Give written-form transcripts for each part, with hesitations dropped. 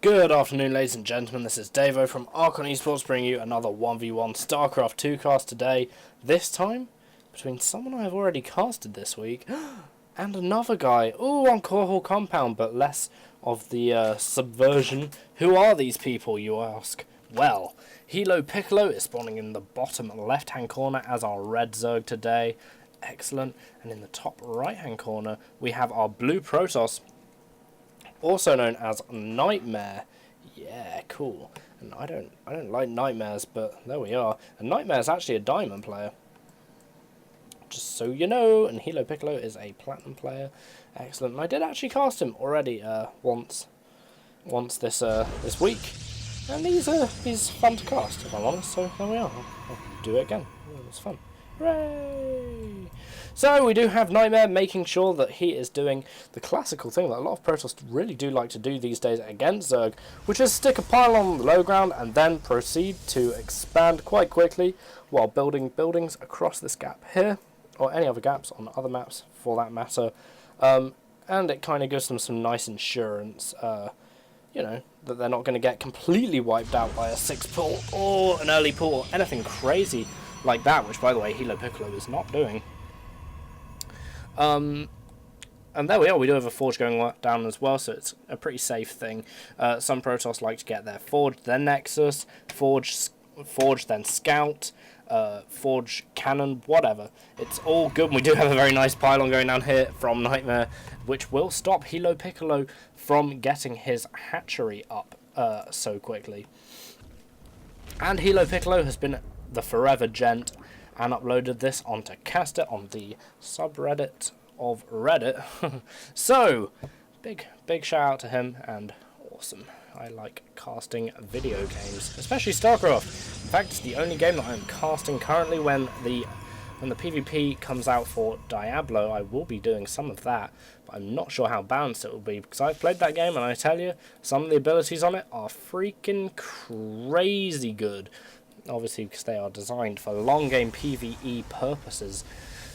Good afternoon, ladies and gentlemen. This is Davo from Archon Esports, bringing you another 1v1 Starcraft 2 cast today. This time, between someone I have already casted this week and another guy. Ooh, on Core Hall Compound, but less of the subversion. Who are these people, you ask? Well, HiLoPicoLo is spawning in the bottom left-hand corner as our red Zerg today. Excellent. And in the top right-hand corner, we have our blue Protoss, also known as NighTMarE. Yeah, cool. And I don't like nightmares, but there we are. And NighTMarE is actually a diamond player, just so you know. And HiLoPicoLo is a platinum player. Excellent. And I did actually cast him already once this week, and he's fun to cast, if I'm honest. So there we are. I'll do it again. It was fun. Hooray! So we do have NighTMarE making sure that he is doing the classical thing that a lot of Protoss really do like to do these days against Zerg, which is stick a pylon on the low ground and then proceed to expand quite quickly while building buildings across this gap here, or any other gaps on other maps for that matter. And it kind of gives them some nice insurance, you know, that they're not going to get completely wiped out by a 6 pull or an early pull or anything crazy like that, which, by the way, HiLoPicoLo is not doing. And there we are. We do have a forge going down as well, so it's a pretty safe thing. Some Protoss like to get their forge, then Nexus, forge then Scout, forge cannon, whatever. It's all good. And we do have a very nice pylon going down here from NighTMarE, which will stop HiLoPicoLo from getting his hatchery up so quickly. And HiLoPicoLo has been the forever gent and uploaded this onto Cast It on the subreddit of Reddit. So big shout out to him, and awesome. I like casting video games, especially Starcraft. In fact, it's the only game that I'm casting currently. When the PvP comes out for Diablo, I will be doing some of that, but I'm not sure how balanced it will be, because I've played that game and I tell you, some of the abilities on it are freaking crazy good. Obviously, because they are designed for long game PvE purposes.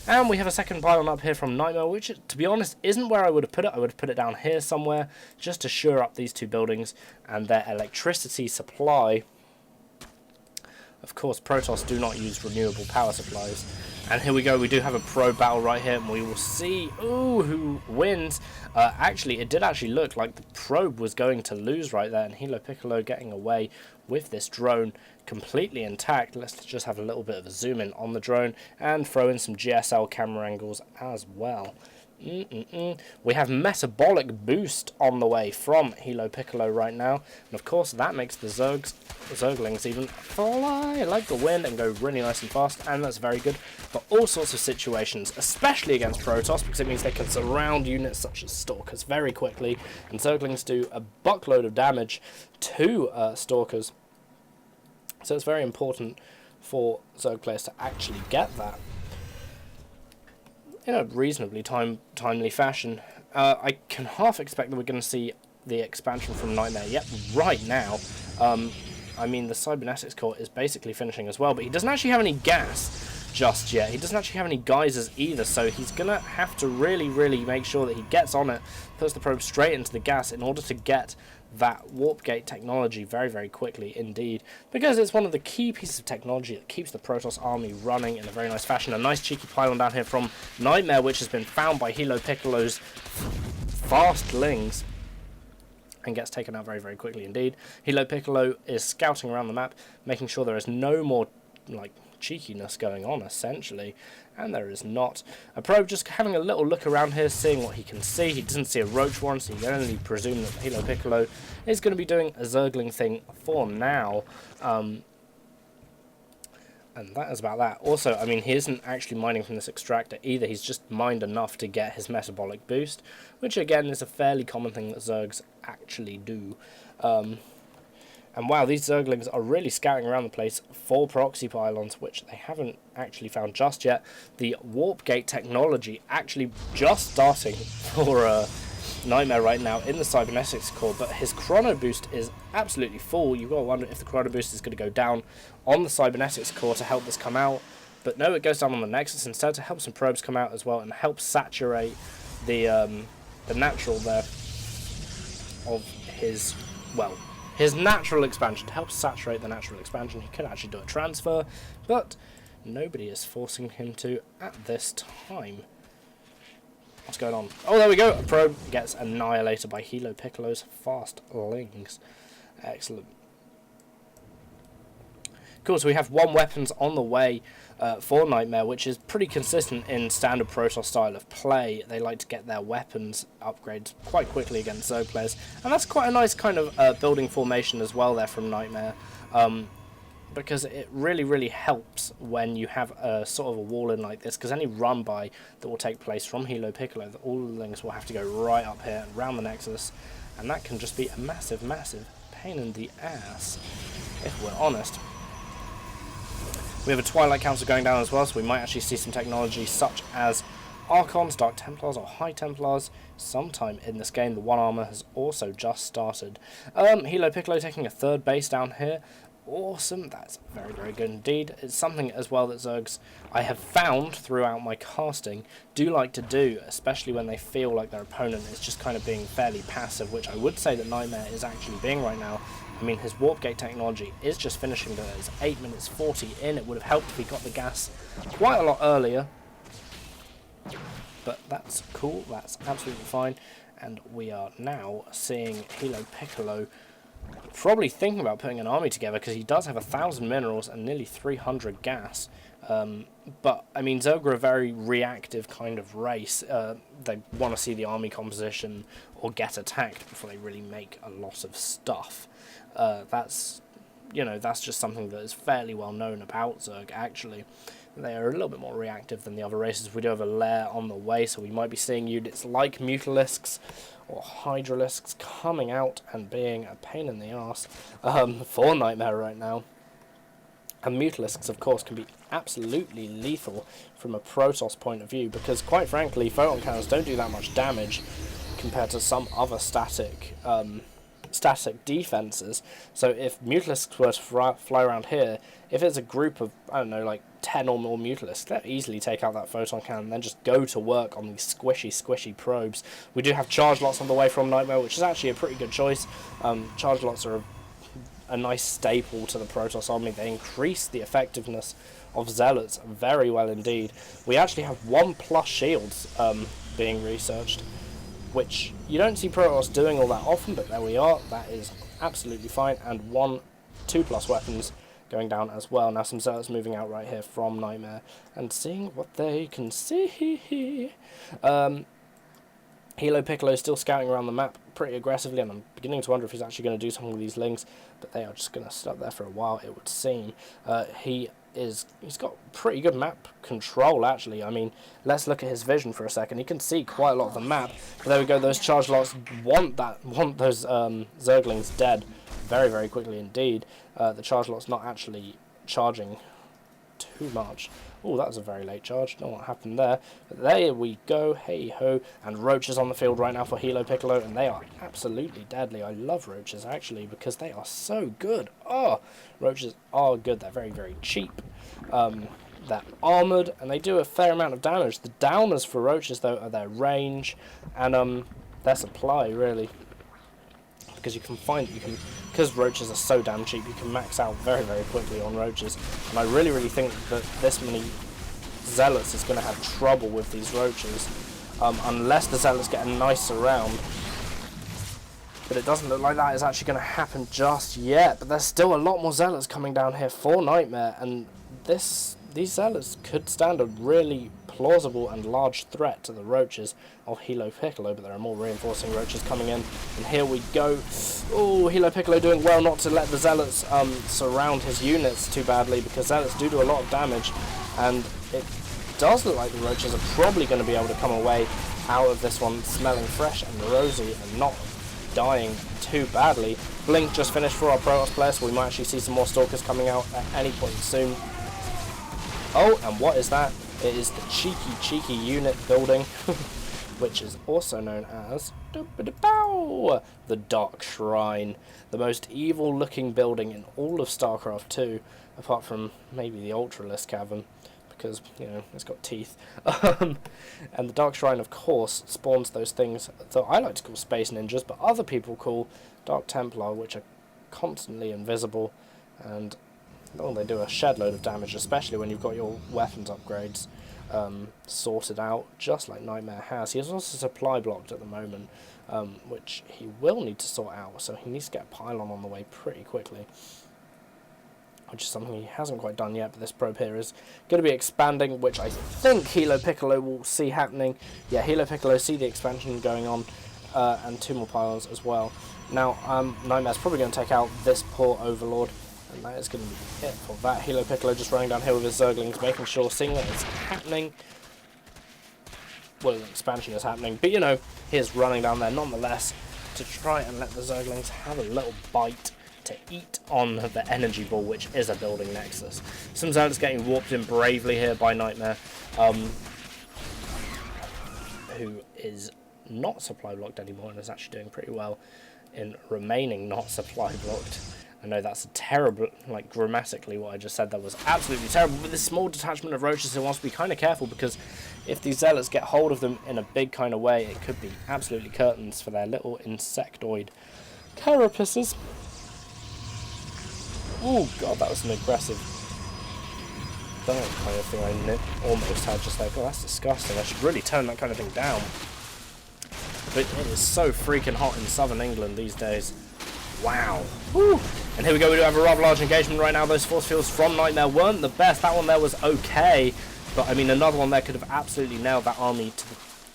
And we have a second pylon up here from NighTMarE, which, to be honest, isn't where I would have put it. I would have put it down here somewhere, just to shore up these two buildings and their electricity supply. Of course, Protoss do not use renewable power supplies. And here we go, we do have a probe battle right here, and we will see who wins. Actually, it did actually look like the probe was going to lose right there, and HiLoPicoLo getting away with this drone completely intact. Let's just have a little bit of a zoom in on the drone and throw in some GSL camera angles as well. We have metabolic boost on the way from HiLoPicoLo right now, and of course that makes the Zerglings even fly like the wind and go really nice and fast, and that's very good for all sorts of situations, especially against Protoss, because it means they can surround units such as Stalkers very quickly, and Zerglings do a buckload of damage to Stalkers, so it's very important for Zerg players to actually get that in a reasonably timely fashion. I can half expect that we're going to see the expansion from NighTMarE yet right now. I mean, the cybernetics core is basically finishing as well, but he doesn't actually have any gas just yet. He doesn't actually have any geysers either, so he's going to have to really make sure that he gets on it, puts the probe straight into the gas in order to get that warp gate technology very quickly indeed, because it's one of the key pieces of technology that keeps the Protoss army running in a very nice fashion. A nice cheeky pylon down here from NighTMarE, which has been found by HiLoPicoLo's fastlings and gets taken out very quickly indeed. HiLoPicoLo is scouting around the map, making sure there is no more like cheekiness going on, essentially, and there is not. A probe just having a little look around here, seeing what he can see. He doesn't see a roach one, so you can only presume that HiLoPicoLo is going to be doing a Zergling thing for now. And that is about that. Also, I mean, he isn't actually mining from this extractor either. He's just mined enough to get his metabolic boost, which again is a fairly common thing that Zergs actually do. And wow, these Zerglings are really scouting around the place for proxy pylons, which they haven't actually found just yet. The warp gate technology actually just starting for NighTMarE right now in the cybernetics core, but his chrono boost is absolutely full. You've got to wonder if the chrono boost is going to go down on the cybernetics core to help this come out, but no, it goes down on the Nexus instead to help some probes come out as well and help saturate the natural there of his well, his natural expansion. To help saturate the natural expansion, he could actually do a transfer, but nobody is forcing him to at this time. What's going on? Oh, there we go. A probe gets annihilated by HiLoPicoLo's fast lings. Excellent. Cool, so we have 1 weapons on the way for NighTMarE, which is pretty consistent in standard Protoss style of play. They like to get their weapons upgrades quite quickly against Zerg players, and that's quite a nice kind of building formation as well there from NighTMarE, because it really helps when you have a sort of a wall in like this, because any run by that will take place from HiLoPicoLo, all the links will have to go right up here and around the Nexus, and that can just be a massive pain in the ass, if we're honest. We have a Twilight Council going down as well, so we might actually see some technology such as Archons, Dark Templars or High Templars sometime in this game. The 1 armor has also just started. HiLoPicoLo taking a 3rd base down here. Awesome, that's very good indeed. It's something as well that Zergs, I have found throughout my casting, do like to do, especially when they feel like their opponent is just kind of being fairly passive, which I would say that NighTMarE is actually being right now. I mean, his warp gate technology is just finishing, but it's 8 minutes 40 in. It would have helped if he got the gas quite a lot earlier. But that's cool, that's absolutely fine. And we are now seeing HiLoPicoLo probably thinking about putting an army together, because he does have 1,000 minerals and nearly 300 gas. But, I mean, Zerg are a very reactive kind of race. They want to see the army composition or get attacked before they really make a lot of stuff. That's just something that is fairly well known about Zerg, actually. They are a little bit more reactive than the other races. We do have a lair on the way, so we might be seeing units like Mutalisks or Hydralisks coming out and being a pain in the arse for NighTMarE right now. And Mutalisks, of course, can be absolutely lethal from a Protoss point of view, because, quite frankly, photon cannons don't do that much damage compared to some other static defenses. So if Mutalisks were to fly around here, if it's a group of, I don't know, like 10 or more Mutalisks, they'll easily take out that photon cannon and then just go to work on these squishy probes. We do have charge lots on the way from NighTMarE, which is actually a pretty good choice. Charge lots are a nice staple to the Protoss army. They increase the effectiveness of Zealots very well indeed. We actually have 1+ shields being researched, which you don't see Protoss doing all that often, but there we are. That is absolutely fine. And 2+ weapons going down as well. Now some Zealots moving out right here from NighTMarE and seeing what they can see. HiLoPicoLo is still scouting around the map pretty aggressively, and I'm beginning to wonder if he's actually going to do something with these links, but they are just going to sit up there for a while, it would seem. He's got pretty good map control, actually. I mean, let's look at his vision for a second. He can see quite a lot of the map, but there we go. Those charge lots want those Zerglings dead very quickly indeed. The charge lot's not actually charging too much. Oh, that was a very late charge. Don't know what happened there. But there we go. Hey ho. And Roaches on the field right now for HiLoPicoLo, and they are absolutely deadly. I love Roaches, actually, because they are so good. Oh, Roaches are good. They're very cheap. They're armoured, and they do a fair amount of damage. The downers for Roaches, though, are their range and their supply, really. Because because Roaches are so damn cheap, you can max out very quickly on Roaches. And I really think that this many Zealots is going to have trouble with these Roaches, unless the Zealots get a nice surround. But it doesn't look like that is actually going to happen just yet. But there's still a lot more Zealots coming down here for NighTMarE, and these Zealots could stand a really plausible and large threat to the Roaches of HiLoPicoLo, but there are more reinforcing Roaches coming in, and here we go. Oh, HiLoPicoLo doing well not to let the Zealots surround his units too badly, because Zealots do a lot of damage, and it does look like the Roaches are probably going to be able to come away out of this one smelling fresh and rosy and not dying too badly. Blink just finished for our Protoss players, so we might actually see some more Stalkers coming out at any point soon. Oh, and what is that? It is the cheeky unit building, which is also known as the Dark Shrine, the most evil looking building in all of Starcraft 2, apart from maybe the Ultralisk Cavern, because, you know, it's got teeth. And the Dark Shrine, of course, spawns those things that I like to call Space Ninjas, but other people call Dark Templar, which are constantly invisible, and well, they do a shed load of damage, especially when you've got your weapons upgrades sorted out, just like NighTMarE has. He is also supply blocked at the moment, which he will need to sort out, so he needs to get a pylon on the way pretty quickly, which is something he hasn't quite done yet, but this probe here is going to be expanding, which I think HiLoPicoLo will see happening. Yeah, HiLoPicoLo see the expansion going on, and 2 more pylons as well. Now, NighTMarE's probably going to take out this poor Overlord, and that is going to be it for that. HiLoPicoLo just running down here with his Zerglings, making sure, seeing that it's happening. Well, the expansion is happening, but you know, he is running down there nonetheless to try and let the Zerglings have a little bite to eat on the energy ball, which is a building nexus. Some Zealots getting warped in bravely here by NighTMarE, who is not supply blocked anymore and is actually doing pretty well in remaining not supply blocked. I know that's a terrible, like, grammatically what I just said, that was absolutely terrible, but this small detachment of roaches who wants to be kind of careful, because if these Zealots get hold of them in a big kind of way, it could be absolutely curtains for their little insectoid carapaces. Oh god, that was an aggressive dunk kind of thing I almost had just there. God, that's disgusting. I should really tone that kind of thing down. But it is so freaking hot in southern England these days. Wow. Woo. And here we go, we do have a rather large engagement right now. Those force fields from NighTMarE weren't the best. That one there was okay, but I mean, another one there could have absolutely nailed that army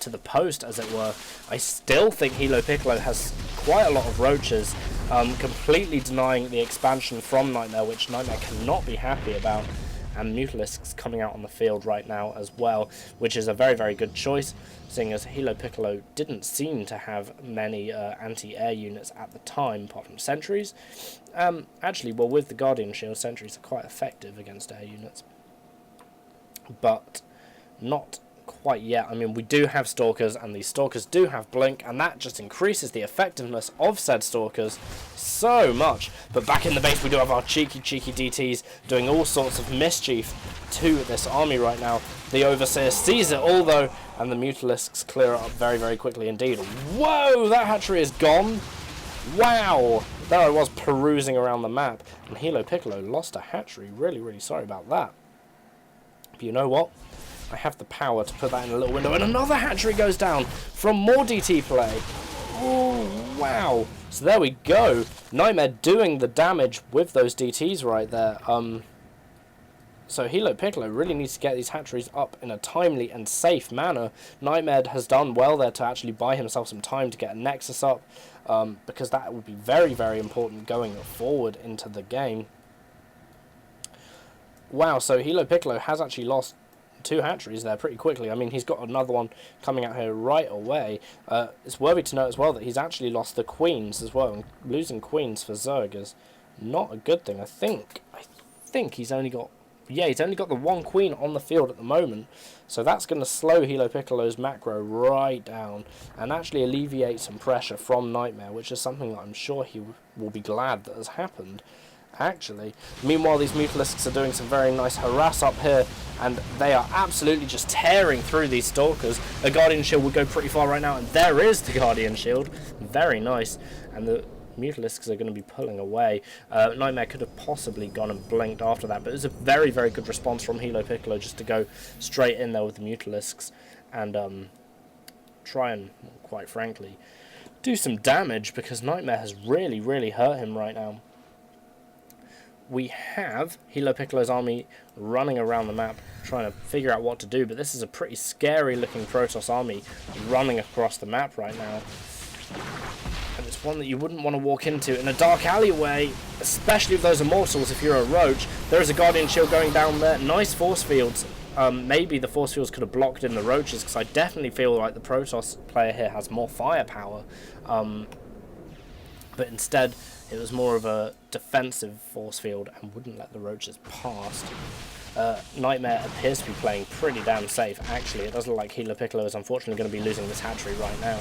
to the post, as it were. I still think HiLoPicoLo has quite a lot of roaches, completely denying the expansion from NighTMarE, which NighTMarE cannot be happy about. And Mutalisks coming out on the field right now as well, which is a very, very good choice, seeing as HiLoPicoLo didn't seem to have many anti-air units at the time, apart from sentries. Actually, well, with the Guardian Shield, sentries are quite effective against air units, but not quite yet. I mean, we do have Stalkers, and these Stalkers do have Blink, and that just increases the effectiveness of said Stalkers so much. But back in the base, we do have our cheeky DTs doing all sorts of mischief to this army right now. The Overseer sees it all, though, and the Mutalisks clear it up very, very quickly indeed. Whoa, that hatchery is gone. Wow, there I was perusing around the map, and HiLoPicoLo lost a hatchery. Really, really sorry about that. But you know what? I have the power to put that in a little window, and another hatchery goes down from more DT play. Oh, wow. So there we go. NighTMarE doing the damage with those DTs right there. So HiLoPicoLo really needs to get these hatcheries up in a timely and safe manner. NighTMarE has done well there to actually buy himself some time to get a Nexus up, because that would be very, very important going forward into the game. Wow, so HiLoPicoLo has actually lost 2 hatcheries there pretty quickly. I mean, he's got another one coming out here right away. It's worthy to note as well that he's actually lost the queens as well, and losing queens for Zerg is not a good thing. I think he's only got, yeah, he's only got the 1 queen on the field at the moment, so that's going to slow HiLoPicoLo's macro right down and actually alleviate some pressure from NighTMarE, which is something that I'm sure he will be glad that has happened. Actually, meanwhile, these Mutalisks are doing some very nice harass up here, and they are absolutely just tearing through these Stalkers. A Guardian Shield would go pretty far right now, and there is the Guardian Shield. Very nice. And the Mutalisks are going to be pulling away. NighTMarE could have possibly gone and blinked after that, but it was a very, very good response from HiLoPicoLo just to go straight in there with the Mutalisks and try and, quite frankly, do some damage, because NighTMarE has really, really hurt him right now. We have HiLoPicoLo's army running around the map trying to figure out what to do, but this is a pretty scary looking Protoss army running across the map right now, and it's one that you wouldn't want to walk into in a dark alleyway, especially if those Immortals. If you're a Roach, there is a Guardian Shield going down there. Nice force fields. Maybe the force fields could have blocked in the Roaches, because I definitely feel like the Protoss player here has more firepower, but instead it was more of a defensive force field and wouldn't let the Roaches past. NighTMarE appears to be playing pretty damn safe. Actually, it doesn't look like HiLoPicoLo is unfortunately going to be losing this hatchery right now.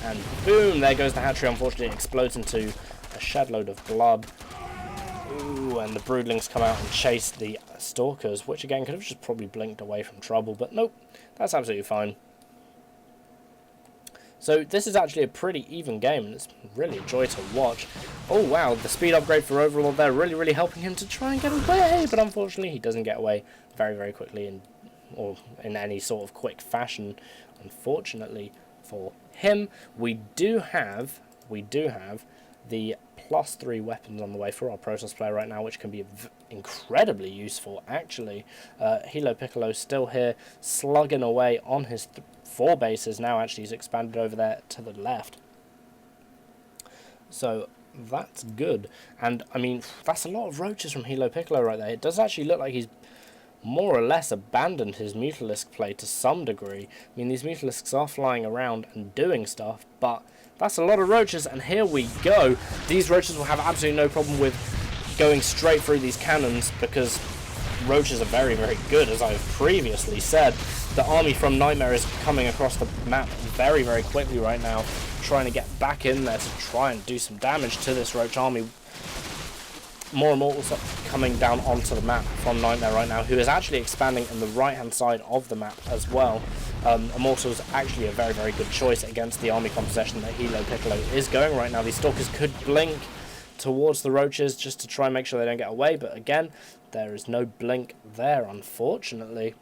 And boom, there goes the hatchery. Unfortunately, it explodes into a shed load of blood. Ooh, and the broodlings come out and chase the stalkers, which again could have just probably blinked away from trouble, but nope, that's absolutely fine. So this is actually a pretty even game, and it's really a joy to watch. Oh wow, the speed upgrade for Overlord there really helping him to try and get away, but unfortunately he doesn't get away very quickly or in any sort of quick fashion. Unfortunately for him, we do have the +3 weapons on the way for our Protoss player right now, which can be incredibly useful actually. HiLoPicoLo still here slugging away on his 4 bases. Now actually he's expanded over there to the left, so that's good. And I mean, that's a lot of roaches from HiLoPicoLo right there. It does actually look like he's more or less abandoned his Mutalisk play to some degree. I mean, these Mutalisks are flying around and doing stuff, but that's a lot of roaches, and here we go. These roaches will have absolutely no problem with going straight through these cannons, because roaches are very good, as I've previously said. The army from NighTMarE is coming across the map very quickly right now, trying to get back in there to try and do some damage to this roach army. More Immortals coming down onto the map from NighTMarE right now, who is actually expanding in the right-hand side of the map as well. Immortals actually a very good choice against the army composition that HiLoPicoLo is going right now. These Stalkers could blink towards the roaches just to try and make sure they don't get away, but again, there is no blink there, unfortunately.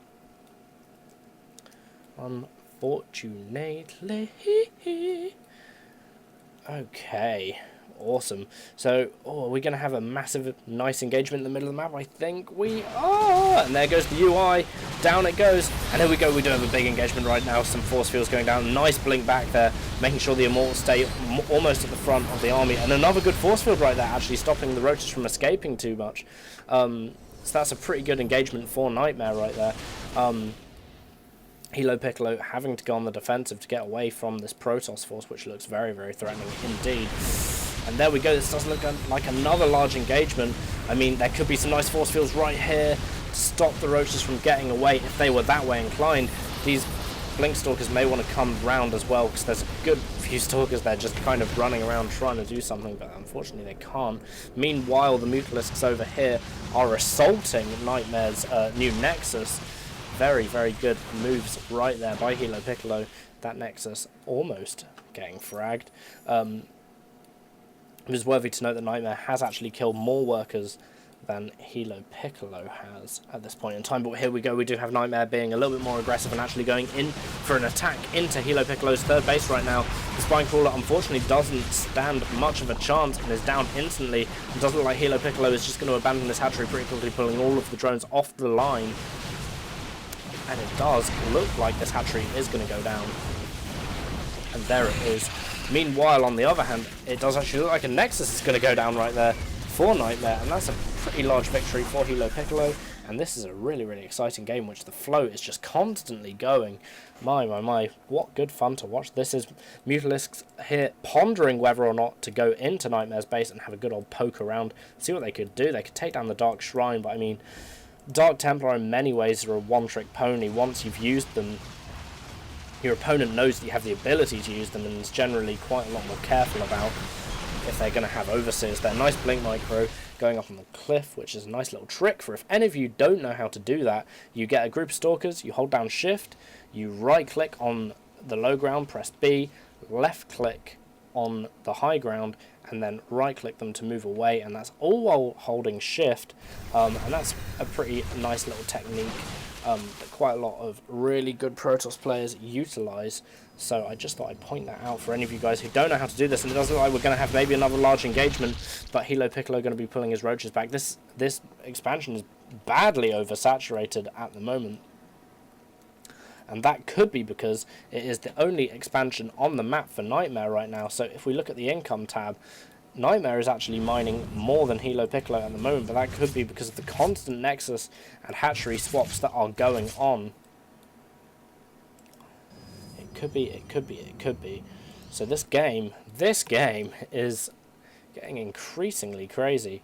Okay. Awesome. So, are we going to have a massive, nice engagement in the middle of the map? I think we are. And there goes the UI. Down it goes. And here we go. We do have a big engagement right now. Some force fields going down. Nice blink back there, making sure the Immortals stay almost at the front of the army. And another good force field right there, actually stopping the roaches from escaping too much. So that's a pretty good engagement for NighTMarE right there. HiLoPicoLo having to go on the defensive to get away from this Protoss force, which looks very threatening indeed. And there we go. This does look like another large engagement. I mean, there could be some nice force fields right here to stop the roaches from getting away if they were that way inclined. These blink stalkers may want to come round as well, because there's a good few stalkers there just kind of running around trying to do something, but unfortunately they can't. Meanwhile, the Mutalisks over here are assaulting NighTMarE's new Nexus. Very good moves right there by HiLoPicoLo. That Nexus almost getting fragged. It is worthy to note that NighTMarE has actually killed more workers than HiLoPicoLo has at this point in time. But here we go. We do have NighTMarE being a little bit more aggressive and actually going in for an attack into HiLoPicoLo's 3rd base right now. The Spine Crawler unfortunately doesn't stand much of a chance and is down instantly. It does look like HiLoPicoLo is just going to abandon this hatchery pretty quickly, pulling all of the drones off the line. And it does look like this hatchery is going to go down. And there it is. Meanwhile, on the other hand, it does actually look like a Nexus is going to go down right there for NighTMarE, and that's a pretty large victory for HiLoPicoLo. And this is a really exciting game, which the flow is just constantly going. My, what good fun to watch. This is Mutalisks here pondering whether or not to go into NighTMarE's base and have a good old poke around, see what they could do. They could take down the Dark Shrine, but I mean, Dark Templar in many ways are a one-trick pony. Once you've used them, your opponent knows that you have the ability to use them and is generally quite a lot more careful about if they're going to have overseers. They're nice blink micro going up on the cliff, which is a nice little trick for if any of you don't know how to do that. You get a group of stalkers, you hold down shift, you right click on the low ground, press B, left click on the high ground, and then right click them to move away, and that's all while holding shift. And that's a pretty nice little technique that quite a lot of really good Protoss players utilize. So I just thought I'd point that out for any of you guys who don't know how to do this. And it doesn't look like we're going to have maybe another large engagement, but HiLoPicoLo going to be pulling his roaches back. This expansion is badly oversaturated at the moment, and that could be because it is the only expansion on the map for NighTMarE right now. So if we look at the income tab, NighTMarE is actually mining more than HiLoPicoLo at the moment, but that could be because of the constant Nexus and hatchery swaps that are going on. It could be. So this game is getting increasingly crazy.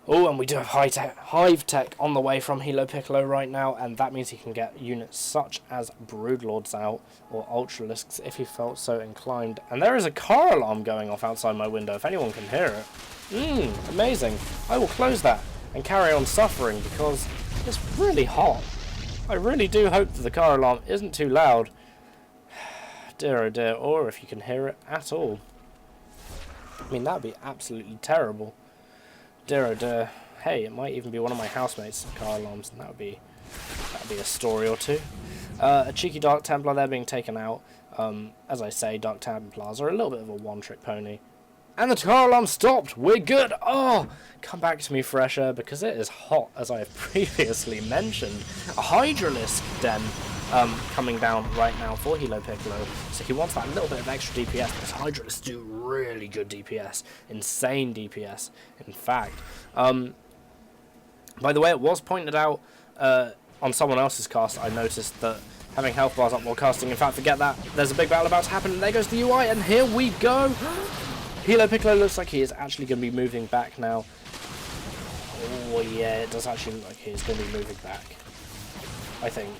Oh, and we do have Hive Tech on the way from HiLoPicoLo right now, and that means he can get units such as Broodlords out, or Ultralisks if he felt so inclined. And there is a car alarm going off outside my window, if anyone can hear it. Amazing. I will close that and carry on suffering, because it's really hot. I really do hope that the car alarm isn't too loud. Dear oh dear, or if you can hear it at all. I mean, that would be absolutely terrible. Dear oh dear. Hey, it might even be one of my housemates' car alarms, and that'd be a story or two. A cheeky Dark Templar there being taken out. As I say, Dark Templars are a little bit of a one-trick pony. And the car alarm stopped! We're good! Oh! Come back to me, fresh air, because it is hot, as I have previously mentioned. A Hydralisk Den coming down right now for HiLoPicoLo. So he wants that little bit of extra DPS, because Hydralisks do really good DPS. Insane DPS, in fact. By the way, it was pointed out on someone else's cast, I noticed that having health bars up while casting, in fact, forget that. There's a big battle about to happen, and there goes the UI, and here we go! HiLoPicoLo looks like he is actually going to be moving back now. Oh yeah, it does actually look like he is going to be moving back. I think.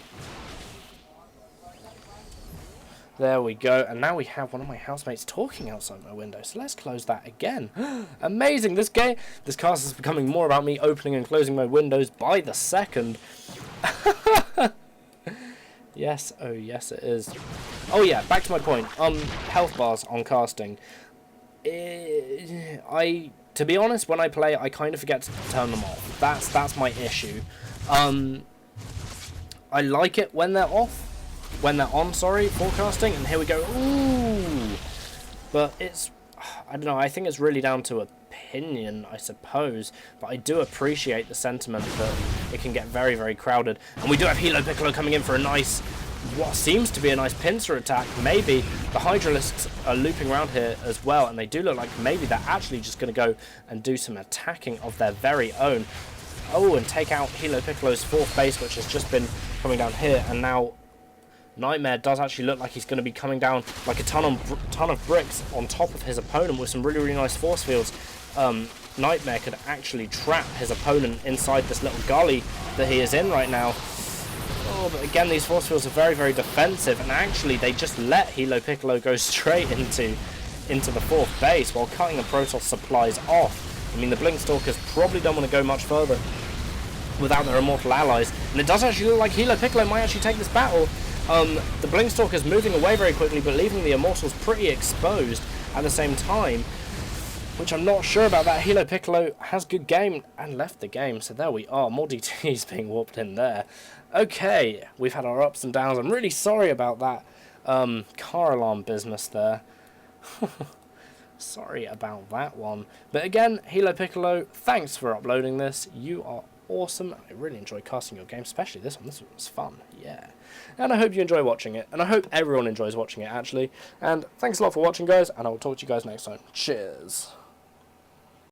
There we go, and now we have one of my housemates talking outside my window, so let's close that again. Amazing! This cast is becoming more about me opening and closing my windows by the second. Yes, oh yes it is. Oh yeah, back to my point. Health bars on casting. To be honest, when I play, I kind of forget to turn them off. That's my issue. I like it when they're off. When they're on, sorry, forecasting, and here we go. Ooh! But it's, I don't know, I think it's really down to opinion, I suppose. But I do appreciate the sentiment that it can get very, very crowded. And we do have HiLoPicoLo coming in for a nice, what seems to be a nice pincer attack. Maybe the Hydralisks are looping around here as well, and they do look like maybe they're actually just going to go and do some attacking of their very own. Oh, and take out HiLoPicoLo's fourth base, which has just been coming down here, and now NighTMarE does actually look like he's going to be coming down like a ton of bricks on top of his opponent with some really, really nice force fields. NighTMarE could actually trap his opponent inside this little gully that he is in right now. Oh, but again, these force fields are very, very defensive, and actually they just let HiLoPicoLo go straight into the fourth base while cutting the Protoss supplies off. I mean, the Blinkstalkers probably don't want to go much further without their immortal allies, and it does actually look like HiLoPicoLo might actually take this battle. The Blinkstalker's moving away very quickly, but leaving the Immortals pretty exposed at the same time, which I'm not sure about that. HiLoPicoLo has good game and left the game, so there we are. More DTs being warped in there. Okay, we've had our ups and downs. I'm really sorry about that car alarm business there. Sorry about that one. But again, HiLoPicoLo, thanks for uploading this. You are awesome. I really enjoy casting your game, especially this one. This one was fun, yeah. And I hope you enjoy watching it, and I hope everyone enjoys watching it, actually. And thanks a lot for watching, guys, and I will talk to you guys next time. Cheers.